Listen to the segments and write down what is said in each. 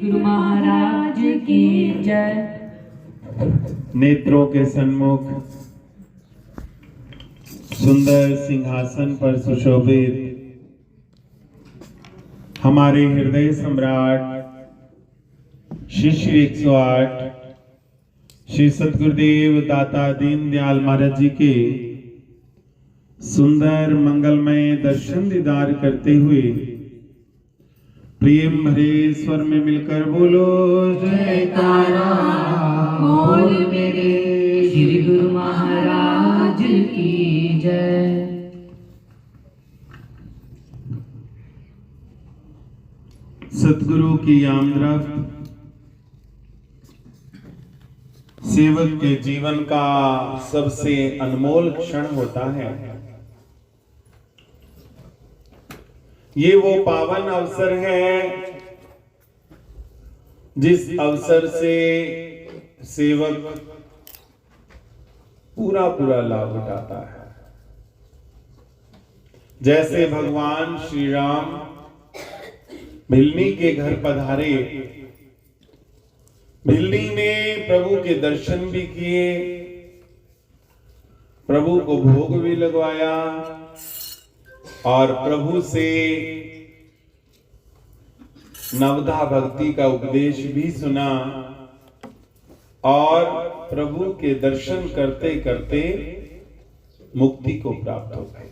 गुरु महाराज की जय। नेत्रों के सन्मुख सुंदर सिंहासन पर सुशोभित हमारे हृदय सम्राट श्री 108 श्री सतगुरुदेव दाता दीन दयाल महाराज जी के सुंदर मंगलमय दर्शन दीदार करते हुए प्रेम भरे स्वर में मिलकर बोलो जयकारा बोल मेरे श्री गुरु महाराज की जय। सतगुरु की आमदरफ्त सेवक के जीवन का सबसे अनमोल क्षण होता है। ये वो पावन अवसर है जिस अवसर से सेवक पूरा लाभ उठाता है। जैसे भगवान श्री राम भिल्ली के घर पधारे, भिल्ली ने प्रभु के दर्शन भी किए, प्रभु को भोग भी लगवाया और प्रभु से नवधा भक्ति का उपदेश भी सुना और प्रभु के दर्शन करते करते मुक्ति को प्राप्त हो गए।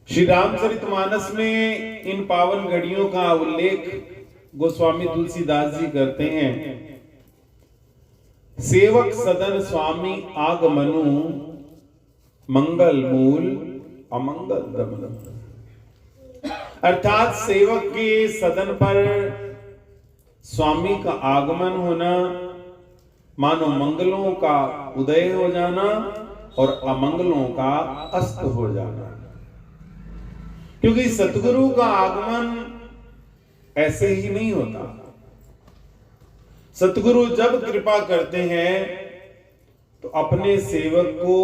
श्री रामचरितमानस में इन पावन घड़ियों का उल्लेख गोस्वामी तुलसीदास जी करते हैं। सेवक सदन स्वामी आगमनु मंगल मूल अमंगल दमन। अर्थात सेवक के सदन पर स्वामी का आगमन होना मानो मंगलों का उदय हो जाना और अमंगलों का अस्त हो जाना। क्योंकि सतगुरु का आगमन ऐसे ही नहीं होता। सतगुरु जब कृपा करते हैं तो अपने सेवक को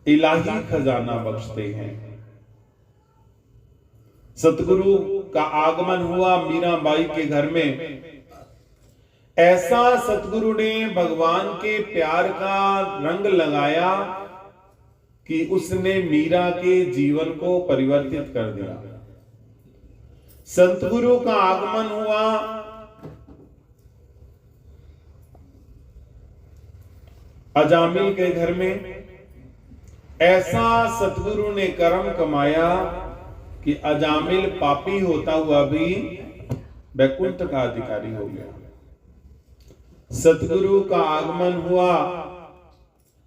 इलाही खजाना बख्शते हैं। सतगुरु का आगमन हुआ मीराबाई के घर में। ऐसा सतगुरु ने भगवान के प्यार का रंग लगाया कि उसने मीरा के जीवन को परिवर्तित कर दिया। सतगुरु का आगमन हुआ अजामिल के घर में। ऐसा सतगुरु ने कर्म कमाया कि अजामिल पापी होता हुआ भी वैकुंठ का अधिकारी हो गया। सतगुरु का आगमन हुआ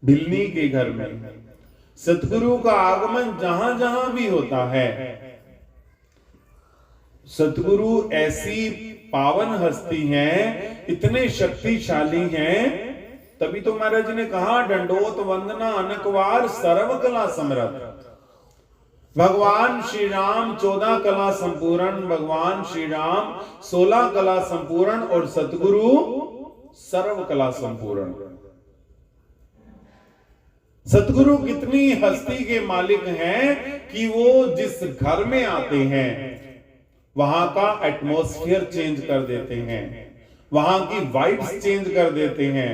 भिल्ली के घर में। सतगुरु का आगमन जहां जहां भी होता है, सतगुरु ऐसी पावन हस्ती हैं, इतने शक्तिशाली हैं। तभी तो महाराज जी ने कहा दंडोत वंदना अनकवार सर्व कला समरथ। भगवान श्री राम 14 कला संपूर्ण, भगवान श्री राम 16 कला संपूर्ण और सतगुरु सर्व कला संपूर्ण। सतगुरु कितनी हस्ती के मालिक हैं कि वो जिस घर में आते हैं वहां का एटमॉस्फेयर चेंज कर देते हैं, वहां की वाइब्स चेंज कर देते हैं,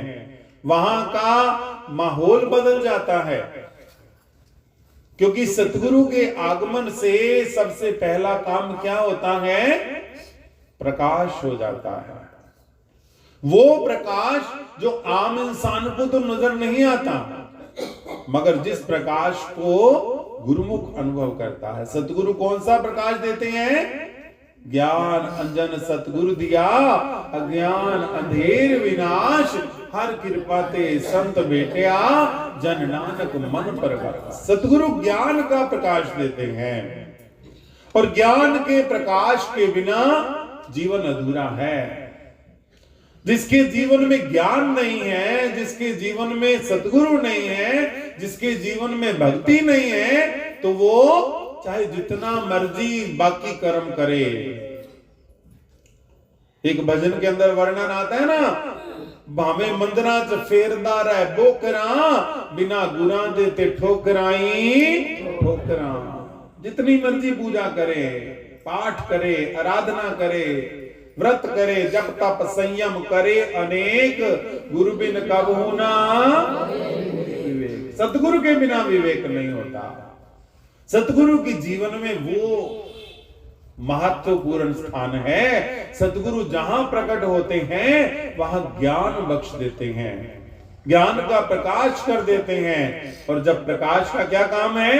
वहां का माहौल बदल जाता है। क्योंकि सतगुरु के आगमन से सबसे पहला काम क्या होता है? प्रकाश हो जाता है। वो प्रकाश जो आम इंसान को तो नजर नहीं आता, मगर जिस प्रकाश को गुरुमुख अनुभव करता है। सतगुरु कौन सा प्रकाश देते हैं? ज्ञान अंजन सतगुरु दिया, अज्ञान अंधेर विनाश, हर कृपा ते संत बेटिया, जन नानक मन प्रकाश। सतगुरु ज्ञान का प्रकाश देते हैं और ज्ञान के प्रकाश के बिना जीवन अधूरा है। जिसके जीवन में ज्ञान नहीं है, जिसके जीवन में सतगुरु नहीं है, जिसके जीवन में भक्ति नहीं है, तो वो चाहे जितना मर्जी बाकी कर्म करे। एक भजन के अंदर वर्णन आता है ना, भावे मंदरा च फेरदा रह बोकरा, बिना गुरा देते ठोकराई ठोकरा। जितनी मर्जी पूजा करे, पाठ करे, आराधना करे, व्रत करे, जप तप संयम करे अनेक, गुरु बिन कबहु ना विवेक। सतगुरु के बिना विवेक नहीं होता। सतगुरु की जीवन में वो महत्वपूर्ण स्थान है। सतगुरु जहां प्रकट होते हैं वहां ज्ञान बख्श देते हैं, ज्ञान का प्रकाश कर देते हैं। और जब प्रकाश का क्या काम है?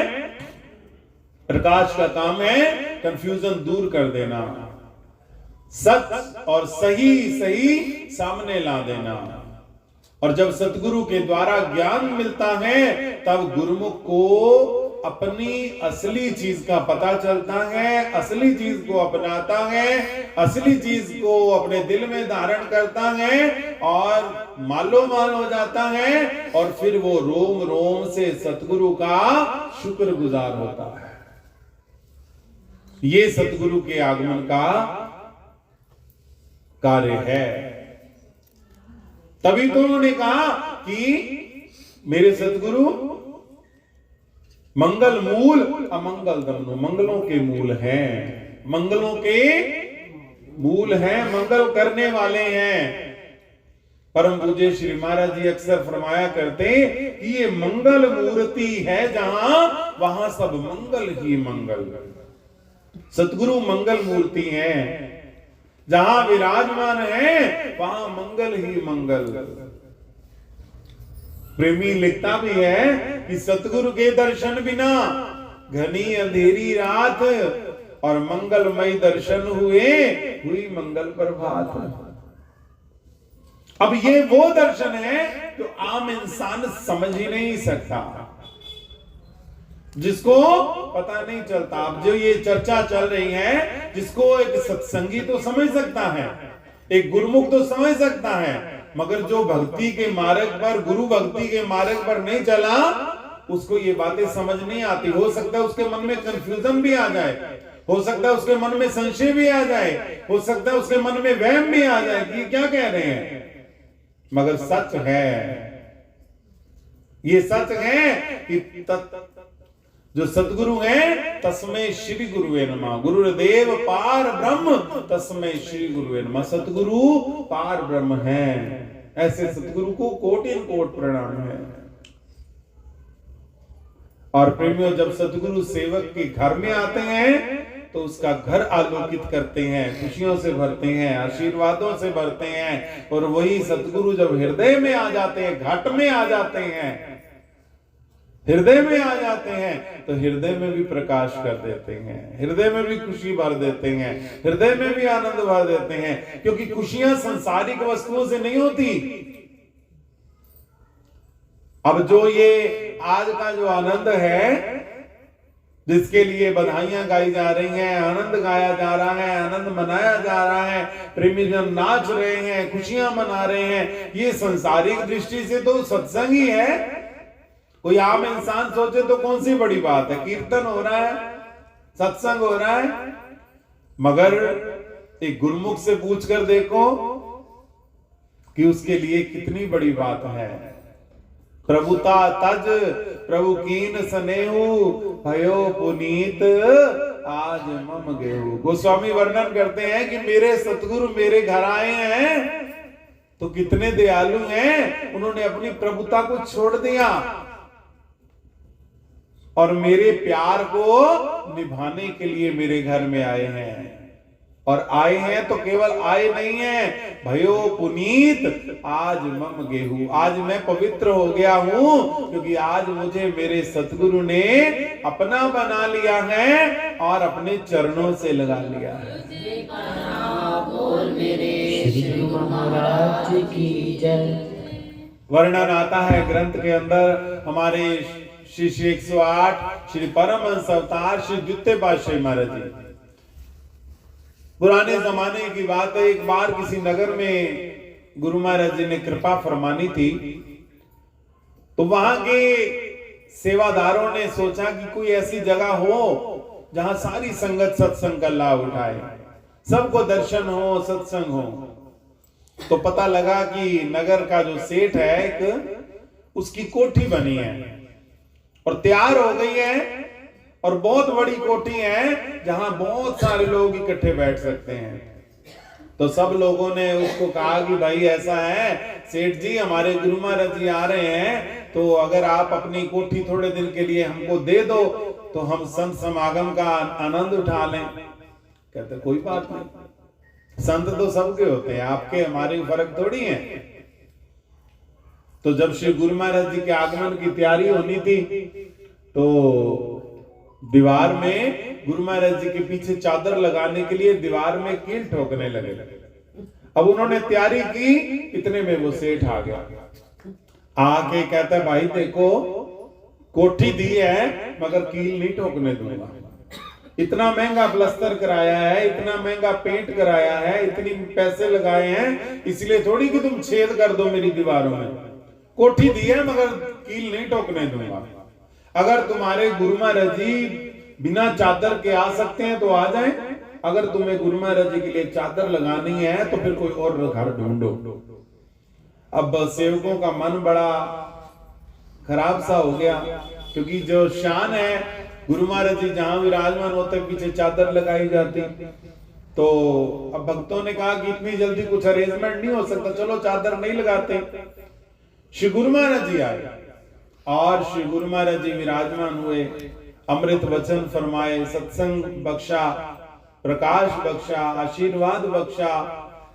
प्रकाश का काम है कंफ्यूजन दूर कर देना, सच और सही सही सामने ला देना। और जब सतगुरु के द्वारा ज्ञान मिलता है तब गुरुमुख को अपनी असली चीज का पता चलता है, असली चीज को अपनाता है, असली चीज को अपने दिल में धारण करता है और मालो माल हो जाता है। और फिर वो रोम रोम से सतगुरु का शुक्रगुजार होता है। ये सतगुरु के आगमन का कार्य है। तभी तो उन्होंने कहा कि मेरे सतगुरु मंगल मूल अमंगल दमनो, मंगलों के मूल हैं, मंगलों के मूल हैं, मंगल करने वाले हैं। परम पूज्य श्री महाराज जी अक्सर फरमाया करते कि ये मंगल मूर्ति है जहां वहां सब मंगल ही मंगल। सतगुरु मंगल मूर्ति है, जहां विराजमान है वहां मंगल ही मंगल। प्रेमी लिखता भी है कि सतगुरु के दर्शन बिना घनी अंधेरी रात और मंगलमय दर्शन हुई मंगल प्रभात। अब ये वो दर्शन है जो आम इंसान समझ ही नहीं सकता, जिसको पता नहीं चलता। अब जो ये चर्चा चल रही है, जिसको एक सत्संगी तो समझ सकता है, एक गुरुमुख तो समझ सकता है, मगर जो भक्ति के मार्ग पर, गुरु भक्ति के मार्ग पर नहीं चला, उसको ये बातें समझ नहीं आती। हो सकता है उसके मन में कंफ्यूजन भी आ जाए, हो सकता है उसके मन में संशय भी आ जाए, हो सकता है उसके मन में वहम भी आ जाए कि क्या कह रहे हैं। मगर सच है, ये सच है कि जो सतगुरु हैं तस्मै श्री गुरुवे नमः। गुरुदेव पार ब्रह्म तस्मै श्री गुरुवे नमः। सतगुरु पार ब्रह्म है। ऐसे सतगुरु को कोटिन कोट प्रणाम है। और प्रेमियों, जब सतगुरु सेवक के घर में आते हैं तो उसका घर आलोकित करते हैं, खुशियों से भरते हैं, आशीर्वादों से भरते हैं। और वही सतगुरु जब हृदय में आ जाते हैं, घट में आ जाते हैं, हृदय में आ जाते हैं, तो हृदय में भी प्रकाश कर देते हैं, हृदय में भी खुशी भर देते हैं, हृदय में भी आनंद भर देते हैं। क्योंकि खुशियां सांसारिक वस्तुओं से नहीं होती। अब जो ये आज का जो आनंद है, जिसके लिए बधाइयां गाई जा रही हैं, आनंद गाया जा रहा है, आनंद मनाया जा रहा है, प्रेमी जन नाच रहे हैं, खुशियां मना रहे हैं, ये सांसारिक दृष्टि से तो सत्संग ही है। कोई आम इंसान सोचे तो कौन सी बड़ी बात है, कीर्तन हो रहा है, सत्संग हो रहा है। मगर एक गुरुमुख से पूछ कर देखो कि उसके लिए कितनी बड़ी बात है। प्रभुता तज प्रभु कीन स्नेहु भयो पुनीत आज मम गेहू। गोस्वामी वर्णन करते हैं कि मेरे सतगुरु मेरे घर आए हैं तो कितने दयालु हैं। उन्होंने अपनी प्रभुता को छोड़ दिया और मेरे प्यार को निभाने के लिए मेरे घर में आए हैं। और आए हैं तो केवल आए नहीं हैं, भयो पुनीत आज मम गेहू। आज मैं पवित्र हो गया हूं क्योंकि आज मुझे मेरे सतगुरु ने अपना बना लिया है और अपने चरणों से लगा लिया है। श्री गुरु महाराज की जय। वर्णन आता है ग्रंथ के अंदर, हमारे श्री 108 श्री परमहंस अवतार श्री द्वितीय पातशाही महाराज जी। पुराने जमाने की बात है, एक बार किसी नगर में गुरु महाराज जी ने कृपा फरमानी थी, तो वहां के सेवादारों ने सोचा कि कोई ऐसी जगह हो जहां सारी संगत सत्संग का लाभ उठाए, सबको दर्शन हो, सत्संग हो। तो पता लगा कि नगर का जो सेठ है एक, उसकी कोठी बनी है और तैयार हो गई है और बहुत बड़ी कोठी है जहां बहुत सारे लोग इकट्ठे बैठ सकते हैं। तो सब लोगों ने उसको कहा कि भाई ऐसा है सेठ जी, हमारे गुरु महाराज जी आ रहे हैं, तो अगर आप अपनी कोठी थोड़े दिन के लिए हमको दे दो तो हम संत समागम का आनंद उठा लें। कहते कोई बात नहीं, संत तो सबके होते हैं, आपके हमारे फर्क थोड़ी है। तो जब श्री गुरु महाराज जी के आगमन की तैयारी होनी थी तो दीवार में गुरु महाराज जी के पीछे चादर लगाने के लिए दीवार में कील ठोकने लगे। अब उन्होंने तैयारी की, इतने में वो सेठ आ गया। आके कहता है भाई देखो, कोठी दी है मगर कील नहीं ठोकने दूंगा। इतना महंगा प्लास्टर कराया है, इतना महंगा पेंट कराया है, इतनी पैसे लगाए हैं, इसलिए थोड़ी कि तुम छेद कर दो मेरी दीवारों में। कोठी दी है मगर कील नहीं ठोकने दूंगा। अगर तुम्हारे गुरु महाराज जी बिना चादर के आ सकते हैं तो आ जाएं, अगर तुम्हें गुरु महाराज जी के लिए चादर लगानी है तो फिर कोई और घर ढूंढो। अब सेवकों का मन बड़ा खराब सा हो गया, क्योंकि जो शान है गुरु महाराज जी जहां विराजमान होते पीछे चादर लगाई जाती। तो अब भक्तों ने कहा कि इतनी जल्दी कुछ अरेंजमेंट नहीं हो सकता, चलो चादर नहीं लगाते। श्री गुरु महाराज जी आए और श्री गुरु महाराज जी विराजमान हुए, अमृत वचन फरमाए, सत्संग बख्शा, प्रकाश बख्शा, आशीर्वाद बख्शा।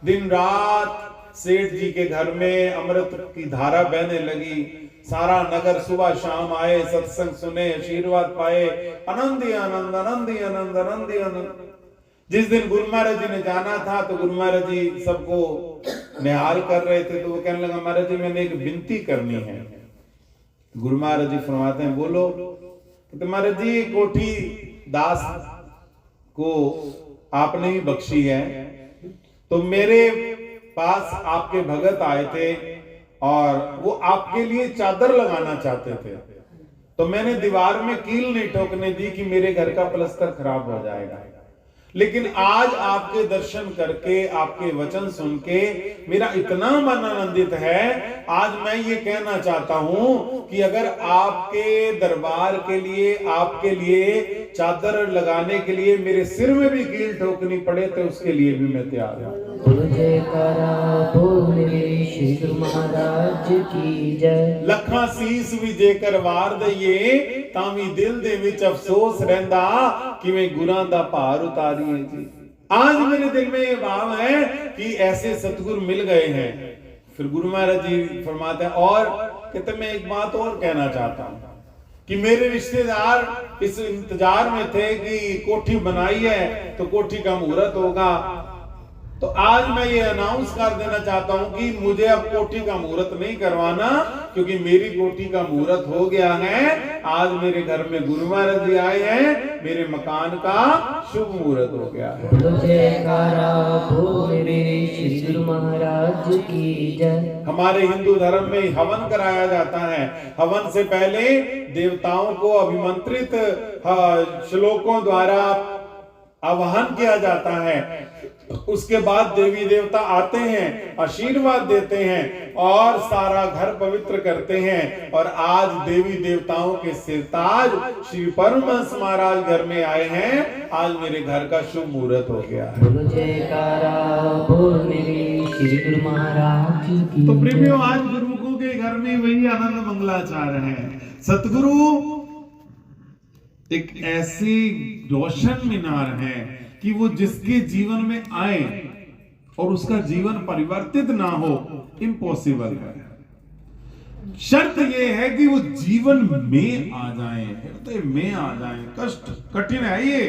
दिन रात सेठ जी के घर में अमृत की धारा बहने लगी। सारा नगर सुबह शाम आए, सत्संग सुने, आशीर्वाद पाए, आनंद ही आनंद, आनंद ही आनंद, आनंद ही आनंद। जिस दिन गुरु महाराज जी ने जाना था तो गुरु महाराज जी सबको निहाल कर रहे थे, तो वो कहने लगा महाराज जी मैंने एक विनती करनी है। गुरु महाराज जी फरमाते हैं बोलो। तो महाराज जी कोठी दास को आपने ही बख्शी है, तो मेरे पास आपके भगत आए थे और वो आपके लिए चादर लगाना चाहते थे, तो मैंने दीवार में कील नहीं ठोकने दी कि मेरे घर का प्लास्टर खराब हो जाएगा। लेकिन आज आपके दर्शन करके, आपके वचन सुन के मेरा इतना मन आनंदित है। आज मैं ये कहना चाहता हूं कि अगर आपके दरबार के लिए, आपके लिए चादर लगाने के लिए मेरे सिर में भी कील ठोकनी पड़े तो उसके लिए भी मैं तैयार हूं। श्री गुरु महाराज की जय। लखा सीस भी जेकर वार दईए तावी दिल दे विच अफसोस रहंदा किवें गुरां दा भार उतारिए जी। आज मेरे दिल में ये भाव है कि ऐसे सतगुरु मिल गए हैं। फिर गुरु महाराज जी फरमाते हैं और कहते मैं एक बात और कहना चाहता हूं कि मेरे रिश्तेदार इस इंतजार में थे कि कोठी बनाई है तो कोठी का मुहूर्त होगा। तो आज मैं ये अनाउंस कर देना चाहता हूं कि मुझे अब कोठी का मुहूर्त नहीं करवाना, क्योंकि मेरी कोठी का मुहूर्त हो गया है। आज मेरे घर में गुरु महाराज जी आए हैं, मेरे मकान का शुभ मुहूर्त हो गया है। श्री गुरु महाराज की जय। हमारे हिंदू धर्म में हवन कराया जाता है। हवन से पहले देवताओं को अभिमंत्रित श्लोकों द्वारा आवाहन किया जाता है। उसके बाद देवी देवता आते हैं, आशीर्वाद देते हैं और सारा घर पवित्र करते हैं। और आज देवी देवताओं के सिरताज श्री परमहंस महाराज घर में आए हैं। आज मेरे घर का शुभ मुहूर्त हो गया है। श्री गुरु महाराज की। तो प्रेमियों, आज गुरुमुखों के घर में वही आनंद मंगलाचार है। सतगुरु एक ऐसी रोशन मीनार है कि वो जिसके जीवन में आए और उसका जीवन परिवर्तित ना हो, इम्पॉसिबल है। शर्त ये है कि वो जीवन में आ जाए, हृदय में आ जाए। कष्ट कठिन है ये,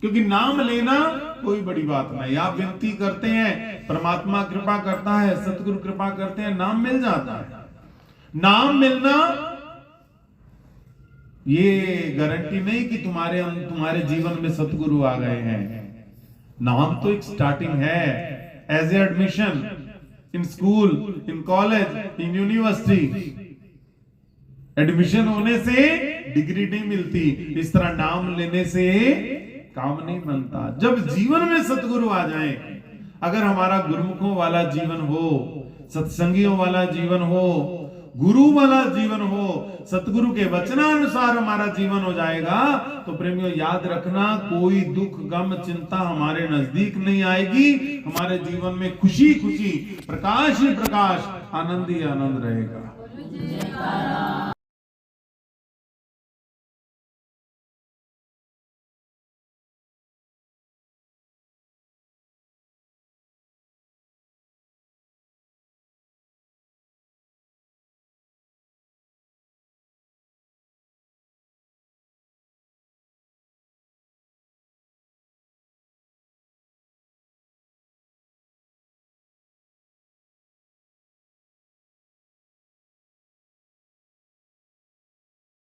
क्योंकि नाम लेना कोई बड़ी बात नहीं। आप विनती करते हैं, परमात्मा कृपा करता है, सतगुरु कृपा करते हैं, नाम मिल जाता है। नाम मिलना ये गारंटी नहीं कि तुम्हारे जीवन में सतगुरु आ गए हैं। नाम तो एक स्टार्टिंग है। As a admission in school, in college, in university, admission होने से डिग्री नहीं मिलती। इस तरह नाम लेने से काम नहीं बनता। जब जीवन में सतगुरु आ जाए, अगर हमारा गुरुमुखों वाला जीवन हो, सत्संगियों वाला जीवन हो, गुरु वाला जीवन हो, सतगुरु के वचनानुसार हमारा जीवन हो जाएगा, तो प्रेमियों याद रखना, कोई दुख गम चिंता हमारे नजदीक नहीं आएगी। हमारे जीवन में खुशी खुशी, प्रकाश ही प्रकाश, आनंद ही आनंद रहेगा।